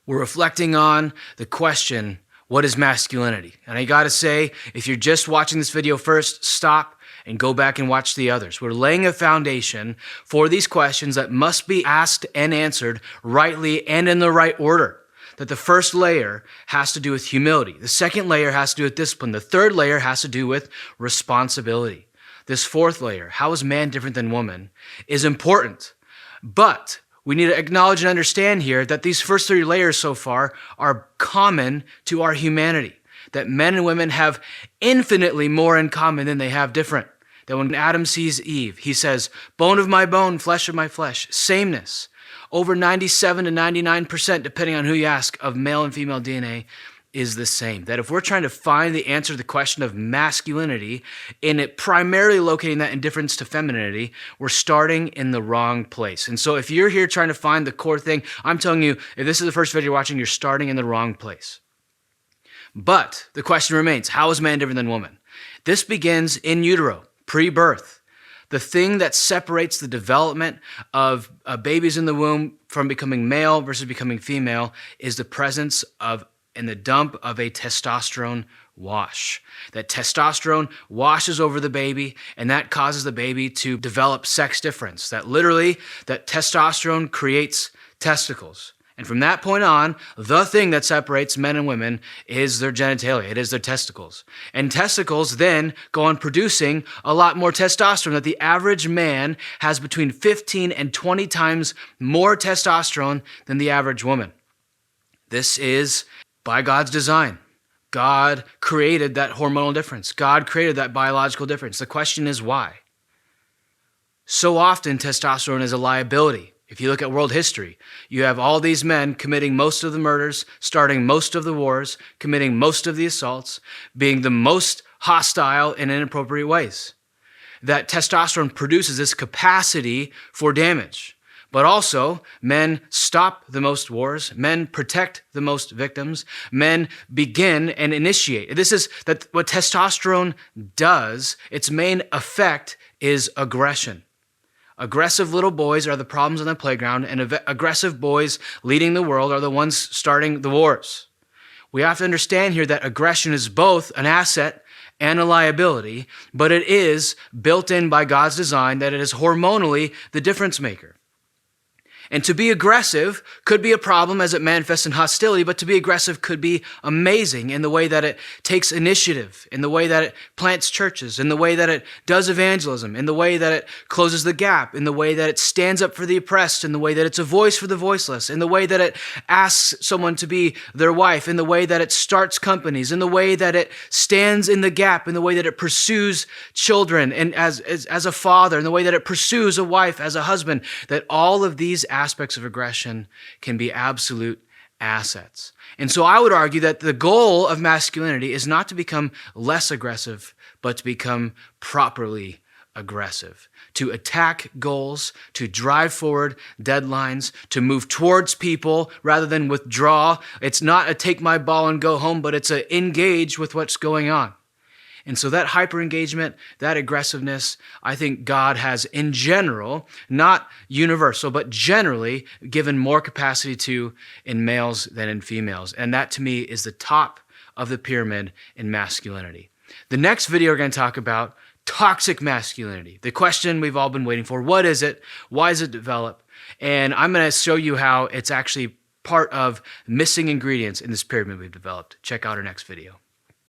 We're reflecting on the question, what is masculinity? And I gotta say, if you're just watching this video first, stop and go back and watch the others. We're laying a foundation for these questions that must be asked and answered rightly and in the right order. That the first layer has to do with humility. The second layer has to do with discipline. The third layer has to do with responsibility. This fourth layer, how is man different than woman, is important. But we need to acknowledge and understand here that these first three layers so far are common to our humanity. That men and women have infinitely more in common than they have different. That when Adam sees Eve, he says, bone of my bone, flesh of my flesh, sameness. Over 97 to 99%, depending on who you ask, of male and female DNA is the same. That if we're trying to find the answer to the question of masculinity, in it primarily locating that in difference to femininity, we're starting in the wrong place. And so if you're here trying to find the core thing, I'm telling you, if this is the first video you're watching, you're starting in the wrong place. But the question remains, how is man different than woman? This begins in utero, pre-birth. The thing that separates the development of babies in the womb from becoming male versus becoming female is the presence of and the dump of a testosterone wash. That testosterone washes over the baby, and that causes the baby to develop sex difference. That literally, that testosterone creates testicles. And from that point on, the thing that separates men and women is their genitalia. It is their testicles. And testicles then go on producing a lot more testosterone. That the average man has between 15 and 20 times more testosterone than the average woman. This is by God's design. God created that hormonal difference. God created that biological difference. The question is why? So often testosterone is a liability. If you look at world history, you have all these men committing most of the murders, starting most of the wars, committing most of the assaults, being the most hostile in inappropriate ways. That testosterone produces this capacity for damage. But also, men stop the most wars, men protect the most victims, men begin and initiate. This is that what testosterone does, its main effect is aggression. Aggressive little boys are the problems on the playground, and aggressive boys leading the world are the ones starting the wars. We have to understand here that aggression is both an asset and a liability, but it is built in by God's design that it is hormonally the difference maker. And to be aggressive could be a problem as it manifests in hostility, but to be aggressive could be amazing in the way that it takes initiative, in the way that it plants churches, in the way that it does evangelism, in the way that it closes the gap, in the way that it stands up for the oppressed, in the way that it's a voice for the voiceless, in the way that it asks someone to be their wife, in the way that it starts companies, in the way that it stands in the gap, in the way that it pursues children and as a father, in the way that it pursues a wife as a husband, that all of these aspects of aggression can be absolute assets. And so I would argue that the goal of masculinity is not to become less aggressive, but to become properly aggressive, to attack goals, to drive forward deadlines, to move towards people rather than withdraw. It's not a take my ball and go home, but it's a engage with what's going on. And so that hyper-engagement, that aggressiveness, I think God has in general, not universal, but generally given more capacity to in males than in females. And that to me is the top of the pyramid in masculinity. The next video we're going to talk about toxic masculinity. The question we've all been waiting for. What is it? Why does it develop? And I'm going to show you how it's actually part of missing ingredients in this pyramid we've developed. Check out our next video.